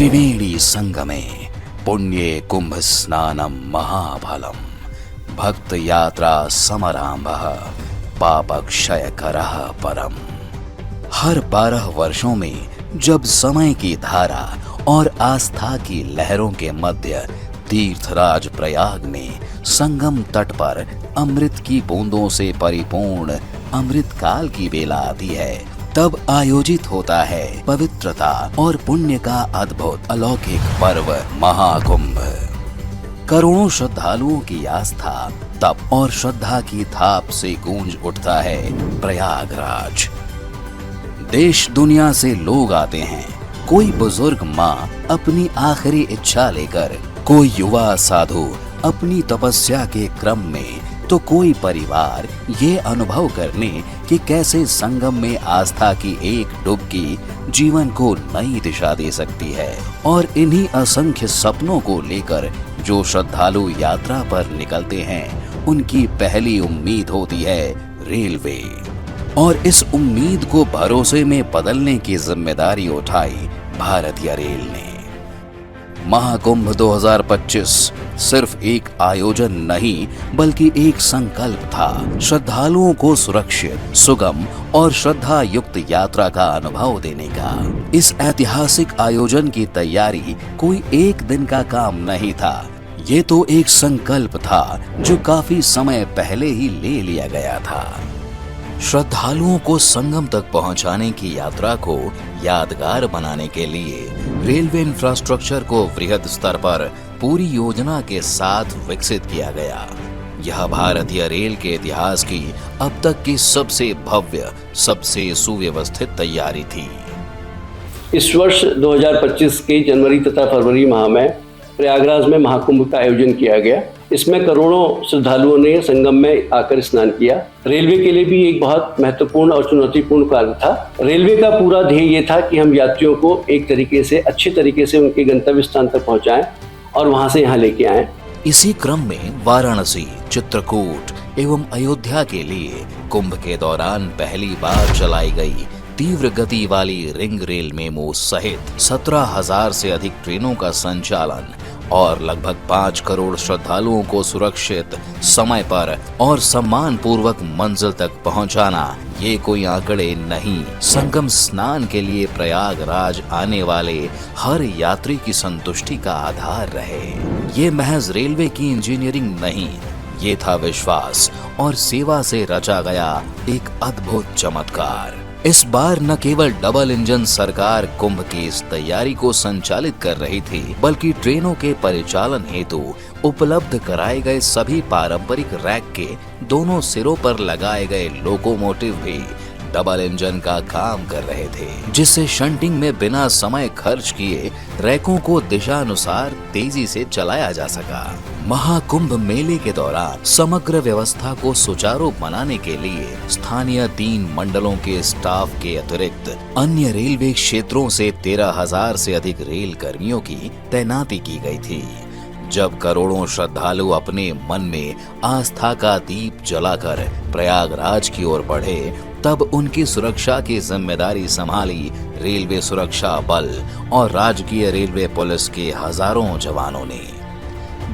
त्रिवेणी संगमे पुण्ये कुंभ स्नानम महाफलम भक्त यात्रा समरांभः पापक्षय करः परम। हर 12 वर्षों में जब समय की धारा और आस्था की लहरों के मध्य तीर्थराज प्रयाग में संगम तट पर अमृत की बूंदों से परिपूर्ण अमृत काल की बेला आती है, तब आयोजित होता है पवित्रता और पुण्य का अद्भुत अलौकिक पर्व महाकुंभ। करोड़ों श्रद्धालुओं की आस्था, तप और श्रद्धा की थाप से गूंज उठता है प्रयागराज। देश दुनिया से लोग आते हैं, कोई बुजुर्ग माँ अपनी आखिरी इच्छा लेकर, कोई युवा साधु अपनी तपस्या के क्रम में, तो कोई परिवार ये अनुभव करने कि कैसे संगम में आस्था की एक डुबकी जीवन को नई दिशा दे सकती है। और इन्हीं असंख्य सपनों को लेकर जो श्रद्धालु यात्रा पर निकलते हैं, उनकी पहली उम्मीद होती है रेलवे। और इस उम्मीद को भरोसे में बदलने की जिम्मेदारी उठाई भारतीय रेल ने। महाकुंभ 2025 सिर्फ एक आयोजन नहीं बल्कि एक संकल्प था, श्रद्धालुओं को सुरक्षित, सुगम और श्रद्धा युक्त यात्रा का अनुभव देने का। इस ऐतिहासिक आयोजन की तैयारी कोई एक दिन का काम नहीं था, ये तो एक संकल्प था जो काफी समय पहले ही ले लिया गया था। श्रद्धालुओं को संगम तक पहुंचाने की यात्रा को यादगार बनाने के लिए रेलवे इंफ्रास्ट्रक्चर को वृहद स्तर पर पूरी योजना के साथ विकसित किया गया। यह भारतीय रेल के इतिहास की अब तक की सबसे भव्य, सबसे सुव्यवस्थित तैयारी थी। इस वर्ष 2025 के जनवरी तथा फरवरी माह में प्रयागराज में महाकुंभ का आयोजन किया गया। इसमें करोड़ों श्रद्धालुओं ने संगम में आकर स्नान किया। रेलवे के लिए भी एक बहुत महत्वपूर्ण और चुनौतीपूर्ण कार्य था। रेलवे का पूरा ध्येय ये था कि हम यात्रियों को एक तरीके से, अच्छे तरीके से उनके गंतव्य स्थान तक पहुंचाएं और वहां से यहाँ लेके आएं। इसी क्रम में वाराणसी, चित्रकूट एवं अयोध्या के लिए कुंभ के दौरान पहली बार चलाई गई तीव्र गति वाली रिंग रेल मेमो सहित 17,000 से अधिक ट्रेनों का संचालन और लगभग 5 करोड़ श्रद्धालुओं को सुरक्षित, समय पर और सम्मान पूर्वक मंजिल तक पहुंचाना, ये कोई आंकड़े नहीं, संगम स्नान के लिए प्रयागराज आने वाले हर यात्री की संतुष्टि का आधार रहे। ये महज रेलवे की इंजीनियरिंग नहीं, ये था विश्वास और सेवा से रचा गया एक अद्भुत चमत्कार। इस बार न केवल डबल इंजन सरकार कुंभ की इस तैयारी को संचालित कर रही थी, बल्कि ट्रेनों के परिचालन हेतु उपलब्ध कराए गए सभी पारंपरिक रैक के दोनों सिरों पर लगाए गए लोकोमोटिव भी डबल इंजन का काम कर रहे थे, जिससे शंटिंग में बिना समय खर्च किए रैकों को दिशानुसार तेजी से चलाया जा सका। महाकुंभ मेले के दौरान समग्र व्यवस्था को सुचारू बनाने के लिए स्थानीय 3 मंडलों के स्टाफ के अतिरिक्त अन्य रेलवे क्षेत्रों से 13,000 से अधिक रेल कर्मियों की तैनाती की गई थी। जब करोड़ों श्रद्धालु अपने मन में आस्था का दीप जलाकर प्रयागराज की ओर बढ़े, तब उनकी सुरक्षा की जिम्मेदारी संभाली रेलवे सुरक्षा बल और राजकीय रेलवे पुलिस के हजारों जवानों ने।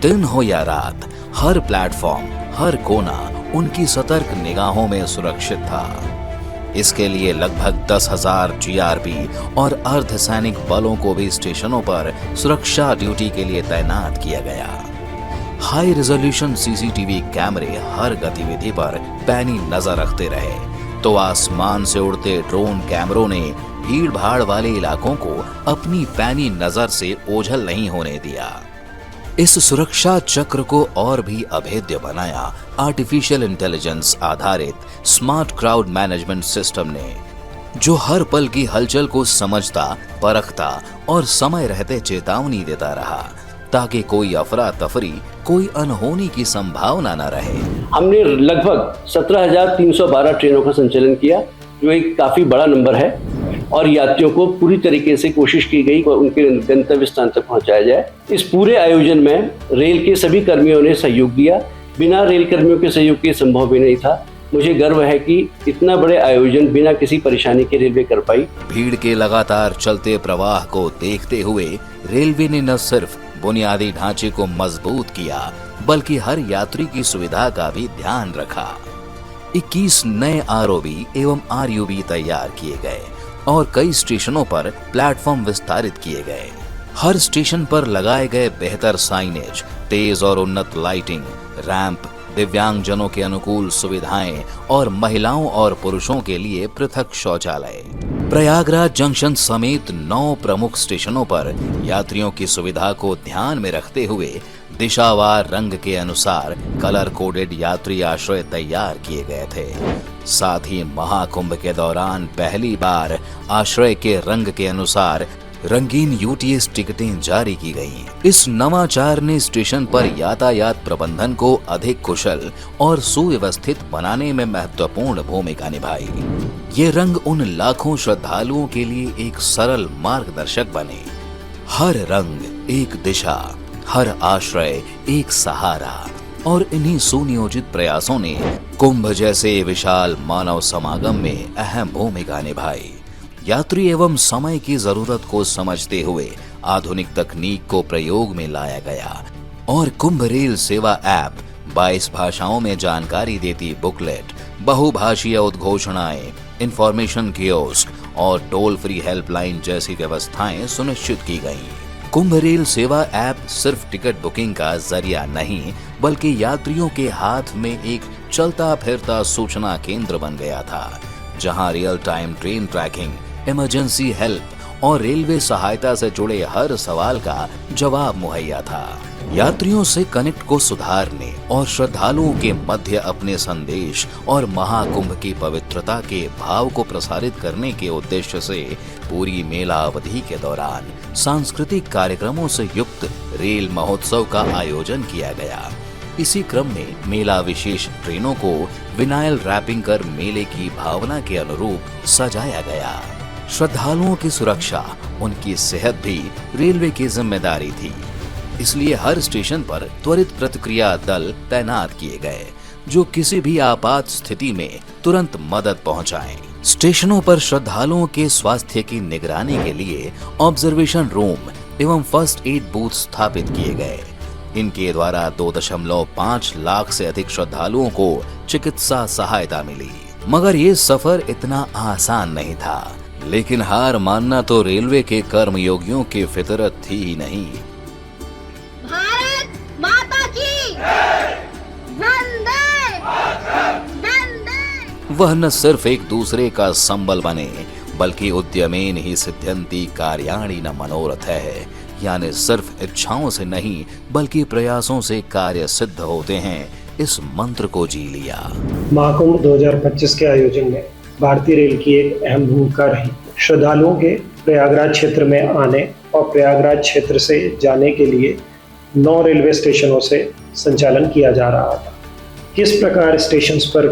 दिन हो या रात, हर प्लेटफॉर्म, हर कोना उनकी सतर्क निगाहों में सुरक्षित था। इसके लिए लगभग 10,000 जीआरपी और अर्धसैनिक बलों को भी स्टेशनों पर सुरक्षा ड्यूटी के लिए तैनात किया गया। हाई रेजोल्यूशन सीसीटीवी कैमरे हर गतिविधि पर पैनी नजर रखते रहे, तो आसमान से उड़ते ड्रोन कैमरों ने भीड़ भाड़ वाले इलाकों को अपनी पैनी नजर से ओझल नहीं होने दिया। इस सुरक्षा चक्र को और भी अभेद्य बनाया आर्टिफिशियल इंटेलिजेंस आधारित स्मार्ट क्राउड मैनेजमेंट सिस्टम ने, जो हर पल की हलचल को समझता, परखता और समय रहते चेतावनी देता रहा, ताकि कोई अफरा तफरी, कोई अनहोनी की संभावना न रहे। हमने लगभग 17,312 ट्रेनों का संचालन किया, जो एक काफी बड़ा नंबर है, और यात्रियों को पूरी तरीके से कोशिश की गई कि उनके गंतव्य स्थान तक पहुंचाया जाए। इस पूरे आयोजन में रेल के सभी कर्मियों ने सहयोग दिया। बिना रेल कर्मियों के सहयोग के संभव भी नहीं था। मुझे गर्व है कि इतना बड़े आयोजन बिना किसी परेशानी के रेलवे कर पाई। भीड़ के लगातार चलते प्रवाह को देखते हुए रेलवे ने न सिर्फ बुनियादी ढांचे को मजबूत किया बल्कि हर यात्री की सुविधा का भी ध्यान रखा। 21 नए आरओबी एवं आरयूबी तैयार किए गए और कई स्टेशनों पर प्लेटफॉर्म विस्तारित किए गए। हर स्टेशन पर लगाए गए बेहतर साइनेज, तेज और उन्नत लाइटिंग, रैंप, दिव्यांगजनों के अनुकूल सुविधाएं और महिलाओं और पुरुषों के लिए पृथक शौचालय। प्रयागराज जंक्शन समेत 9 प्रमुख स्टेशनों पर यात्रियों की सुविधा को ध्यान में रखते हुए दिशावार रंग के अनुसार कलर कोडेड यात्री आश्रय तैयार किए गए थे। साथ ही महाकुंभ के दौरान पहली बार आश्रय के रंग के अनुसार रंगीन यूटीएस टिकटें जारी की गईं। इस नवाचार ने स्टेशन पर यातायात प्रबंधन को अधिक कुशल और सुव्यवस्थित बनाने में महत्वपूर्ण भूमिका निभाई। ये रंग उन लाखों श्रद्धालुओं के लिए एक सरल मार्गदर्शक बने। हर रंग एक दिशा, हर आश्रय एक सहारा और इन्हीं सुनियोजित प्रयासों ने कुंभ जैसे विशाल मानव समागम में अहम भूमिका निभाई। यात्री एवं समय की जरूरत को समझते हुए आधुनिक तकनीक को प्रयोग में लाया गया और कुंभ रेल सेवा ऐप, 22 भाषाओं में जानकारी देती बुकलेट, बहुभाषीय उद्घोषणाएं, इंफॉर्मेशन कियोस्क और टोल फ्री हेल्पलाइन जैसी व्यवस्थाएं सुनिश्चित की गईं। कुंभ रेल सेवा ऐप सिर्फ टिकट बुकिंग का जरिया नहीं बल्कि यात्रियों के हाथ में एक चलता फिरता सूचना केंद्र बन गया था, जहां real time train tracking, emergency help और रेलवे सहायता से जुड़े हर सवाल का जवाब मुहैया था। यात्रियों से कनेक्ट को सुधारने और श्रद्धालुओं के मध्य अपने संदेश और महाकुंभ की पवित्रता के भाव को प्रसारित करने के उद्देश्य से पूरी मेला अवधि के दौरान सांस्कृतिक कार्यक्रमों से युक्त रेल महोत्सव का आयोजन किया गया। इसी क्रम में मेला विशेष ट्रेनों को विनाइल रैपिंग कर मेले की भावना के अनुरूप सजाया गया। श्रद्धालुओं की सुरक्षा, उनकी सेहत भी रेलवे की जिम्मेदारी थी, इसलिए हर स्टेशन पर त्वरित प्रतिक्रिया दल तैनात किए गए जो किसी भी आपात स्थिति में तुरंत मदद पहुंचाएं। स्टेशनों पर श्रद्धालुओं के स्वास्थ्य की निगरानी के लिए ऑब्जर्वेशन रूम एवं फर्स्ट एड बूथ स्थापित किए गए। इनके द्वारा 2.5 लाख से अधिक श्रद्धालुओं को चिकित्सा सहायता मिली। मगर ये सफर इतना आसान नहीं था, लेकिन हार मानना तो रेलवे के कर्मयोगियों की फितरत थी ही नहीं। भारत माता की वंदे वंदे। वह न सिर्फ एक दूसरे का संबल बने बल्कि उद्यमेन ही सिद्ध्यन्ति कार्याणि न मनोरथ है, यानी सिर्फ इच्छाओं से नहीं बल्कि प्रयासों से कार्य सिद्ध होते हैं, इस मंत्र को जी लिया। महाकुंभ 2025 के आयोजन में भारतीय रेल की एक अहम भूमिका रही। श्रद्धालुओं के प्रयागराज क्षेत्र में आने और प्रयागराज क्षेत्र से जाने के लिए 9 रेलवे स्टेशनों से संचालन किया जा रहा था। किस प्रकार स्टेशंस पर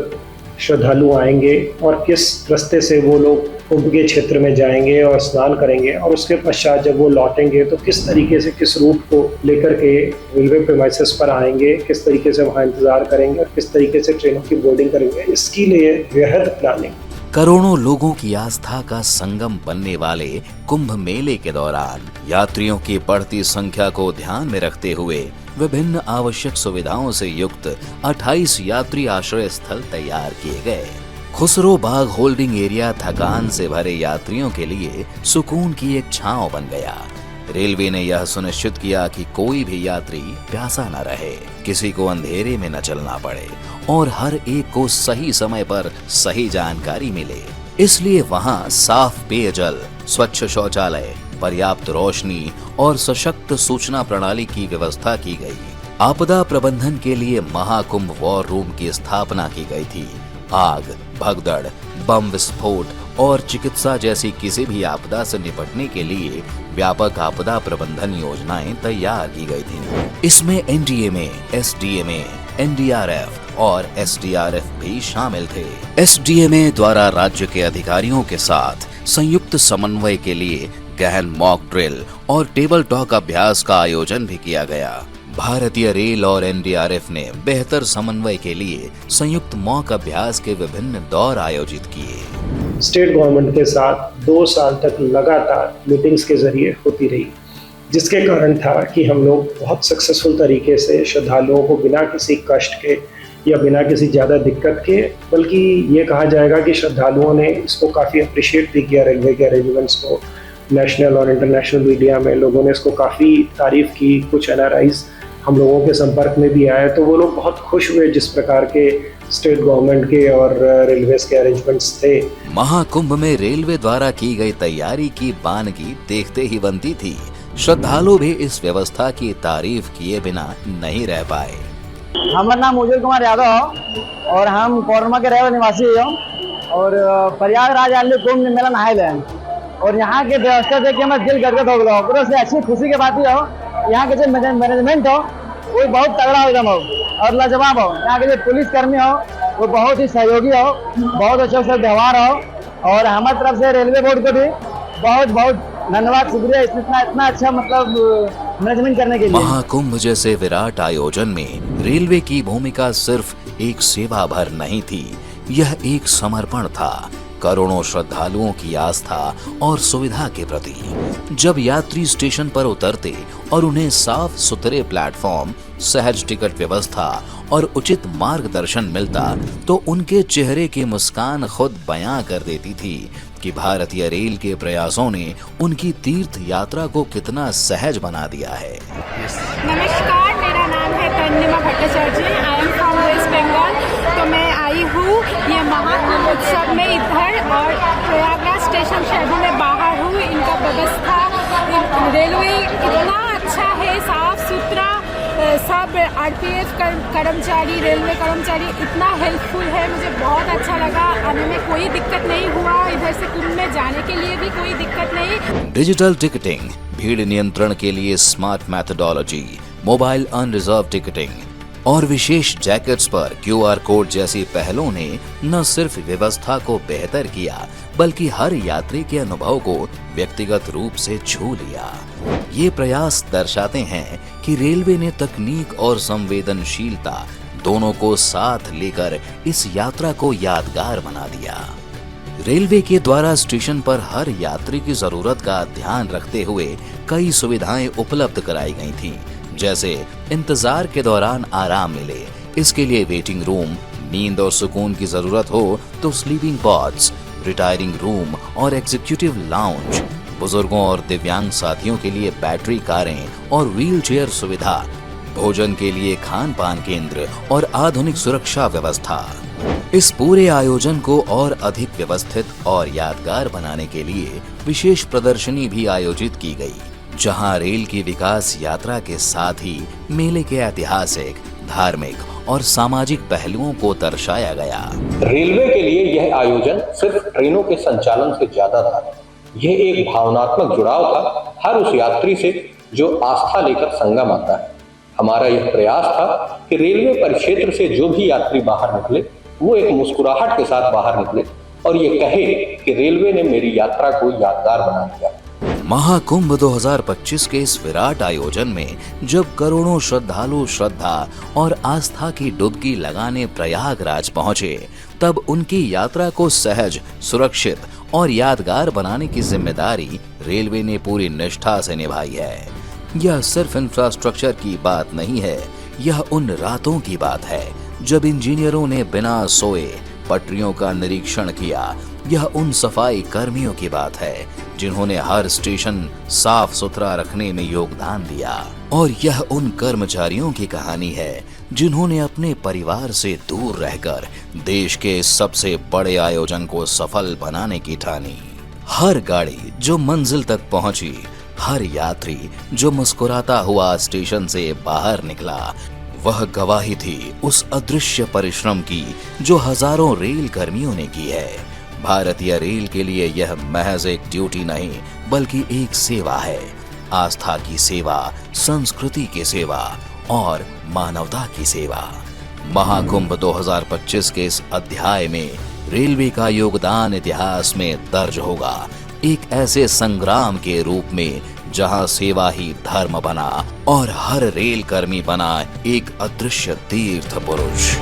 श्रद्धालु आएंगे और किस रास्ते से वो लोग कुंभ के क्षेत्र में जाएंगे और स्नान करेंगे और उसके पश्चात जब वो लौटेंगे तो किस तरीके से किस रूट को लेकर के रेलवे प्रीमाइसेस पर आएंगे, किस तरीके से वहाँ इंतजार करेंगे और किस तरीके से ट्रेनों की बोर्डिंग करेंगे, इसके लिए वृहद प्लानिंग। करोड़ों लोगों की आस्था का संगम बनने वाले कुंभ मेले के दौरान यात्रियों की बढ़ती संख्या को ध्यान में रखते हुए विभिन्न आवश्यक सुविधाओं से युक्त 28 यात्री आश्रय स्थल तैयार किए गए। खुसरो बाग होल्डिंग एरिया थकान से भरे यात्रियों के लिए सुकून की एक छांव बन गया। रेलवे ने यह सुनिश्चित किया कि कोई भी यात्री प्यासा न रहे, किसी को अंधेरे में न चलना पड़े और हर एक को सही समय पर सही जानकारी मिले। इसलिए वहां साफ पेयजल, स्वच्छ शौचालय, पर्याप्त रोशनी और सशक्त सूचना प्रणाली की व्यवस्था की गई। आपदा प्रबंधन के लिए महाकुंभ वॉर रूम की स्थापना की गई थी। आग, भगदड़, बम विस्फोट और चिकित्सा जैसी किसी भी आपदा से निपटने के लिए व्यापक आपदा प्रबंधन योजनाएं तैयार की गई थीं। इसमें एनडीएमए, एसडीएमए, एनडीआरएफ और एसडीआरएफ भी शामिल थे। एसडीएमए द्वारा राज्य के अधिकारियों के साथ संयुक्त समन्वय के लिए गहन मॉक ड्रिल और टेबल टॉक अभ्यास का आयोजन भी किया गया। भारतीय रेल और एनडीआरएफ ने बेहतर समन्वय के लिए संयुक्त मॉक अभ्यास के विभिन्न दौर आयोजित किए। स्टेट गवर्नमेंट के साथ 2 साल तक लगातार मीटिंग्स के जरिए होती रही, जिसके कारण था कि हम लोग बहुत सक्सेसफुल तरीके से श्रद्धालुओं को बिना किसी कष्ट के या बिना किसी ज़्यादा दिक्कत के, बल्कि ये कहा जाएगा कि श्रद्धालुओं ने इसको काफ़ी अप्रिशिएट भी किया। रेलवे के अरेंजमेंट्स को नेशनल और इंटरनेशनल मीडिया में लोगों ने इसको काफ़ी तारीफ़ की। कुछ एनआरआईज हम लोगों के संपर्क में भी आए तो वो लोग बहुत खुश हुए जिस प्रकार के स्टेट गवर्नमेंट के और रेलवेज के अरेंजमेंट्स थे। महाकुंभ में रेलवे द्वारा की गई तैयारी की बानगी देखते ही बनती थी। श्रद्धालु भी इस व्यवस्था की तारीफ किए बिना नहीं रह पाए। हमारा नाम उज्जवल कुमार यादव और हम कोरमा के रहने निवासी हैं और प्रयागराज आने कुंभ मेला नहाए हैं और यहाँ के व्यवस्था देख के हमारा दिल गदगद हो गया। पूरा से अच्छी खुशी की बात हो, यहाँ के जो मैनेजमेंट हो वो बहुत तगड़ा हो एकदम हो और लाजवाब हो। यहाँ के जो पुलिस कर्मी हो वो बहुत ही सहयोगी हो, बहुत अच्छा से व्यवहार हो और हमारी तरफ से रेलवे बोर्ड को भी बहुत बहुत धन्यवाद, शुक्रिया इतना अच्छा मतलब मैनेजमेंट करने के लिए। महाकुंभ जैसे विराट आयोजन में रेलवे की भूमिका सिर्फ एक सेवा भर नहीं थी, यह एक समर्पण था करोड़ों श्रद्धालुओं की आस्था और सुविधा के प्रति। जब यात्री स्टेशन पर उतरते और उन्हें साफ सुथरे प्लेटफॉर्म, सहज टिकट व्यवस्था और उचित मार्गदर्शन मिलता तो उनके चेहरे की मुस्कान खुद बयां कर देती थी कि भारतीय रेल के प्रयासों ने उनकी तीर्थ यात्रा को कितना सहज बना दिया है। नमस्कार, मेरा नाम है Tannima Bhattacharya, I am from West Bengal. तो मैं आई हूँ ये महाकुंभ उत्सव में इधर और प्रयागराज स्टेशन शहरों में बाहर हूँ। इनका व्यवस्था रेलवे इतना अच्छा है, साफ सुथरा, सब आरपीएफ कर्मचारी, रेलवे कर्मचारी इतना हेल्पफुल है। मुझे बहुत अच्छा लगा, आने में कोई दिक्कत नहीं हुआ, इधर से कुंभ में जाने के लिए भी कोई दिक्कत नहीं। डिजिटल टिकटिंग, भीड़ नियंत्रण के लिए smart methodology, mobile unreserved ticketing और विशेष जैकेट्स पर क्यूआर कोड जैसी पहलों ने न सिर्फ व्यवस्था को बेहतर किया बल्कि हर यात्री के अनुभव को व्यक्तिगत रूप से छू लिया। ये प्रयास दर्शाते हैं कि रेलवे ने तकनीक और संवेदनशीलता दोनों को साथ लेकर इस यात्रा को यादगार बना दिया। रेलवे के द्वारा स्टेशन पर हर यात्री की जरूरत का ध्यान रखते हुए कई सुविधाएं उपलब्ध कराई गई थीं, जैसे इंतजार के दौरान आराम मिले, इसके लिए वेटिंग रूम, नींद और सुकून की जरूरत हो तो स्लीपिंग पॉड्स, रिटायरिंग रूम और एग्जीक्यूटिव लाउंज, बुजुर्गों और दिव्यांग साथियों के लिए बैटरी कारें और व्हीलचेयर सुविधा, भोजन के लिए खान पान केंद्र और आधुनिक सुरक्षा व्यवस्था। इस पूरे आयोजन को और अधिक व्यवस्थित और यादगार बनाने के लिए विशेष प्रदर्शनी भी आयोजित की गई, जहां रेल की विकास यात्रा के साथ ही मेले के ऐतिहासिक, धार्मिक और सामाजिक पहलुओं को दर्शाया गया। रेलवे के लिए यह आयोजन सिर्फ ट्रेनों के संचालन से ज्यादा था। यह एक भावनात्मक जुड़ाव था हर उस यात्री से जो आस्था लेकर संगम आता है। हमारा यह प्रयास था कि रेलवे परिक्षेत्र से जो भी यात्री बाहर निकले वो एक मुस्कुराहट के साथ बाहर निकले और ये कहे कि रेलवे ने मेरी यात्रा को यादगार बना दिया। महाकुंभ 2025 के इस विराट आयोजन में जब करोड़ों श्रद्धालु श्रद्धा और आस्था की डुबकी लगाने प्रयागराज पहुंचे, तब उनकी यात्रा को सहज, सुरक्षित और यादगार बनाने की जिम्मेदारी रेलवे ने पूरी निष्ठा से निभाई है। यह सिर्फ इंफ्रास्ट्रक्चर की बात नहीं है, यह उन रातों की बात है जब इंजीनियरों ने बिना सोए पटरियों का निरीक्षण किया। यह उन सफाई कर्मियों की बात है जिन्होंने हर स्टेशन साफ सुथरा रखने में योगदान दिया, और यह उन कर्मचारियों की कहानी है जिन्होंने अपने परिवार से दूर रहकर देश के सबसे बड़े आयोजन को सफल बनाने की ठानी। हर गाड़ी जो मंजिल तक पहुंची, हर यात्री जो मुस्कुराता हुआ स्टेशन से बाहर निकला, वह गवाही थी उस अदृश्य परिश्रम की जो हजारों रेल कर्मियों ने की है। भारतीय रेल के लिए यह महज एक ड्यूटी नहीं बल्कि एक सेवा है, आस्था की सेवा, संस्कृति की सेवा और मानवता की सेवा। महाकुंभ 2025 के इस अध्याय में रेलवे का योगदान इतिहास में दर्ज होगा, एक ऐसे संग्राम के रूप में जहां सेवा ही धर्म बना और हर रेल कर्मी बना एक अदृश्य तीर्थ पुरुष।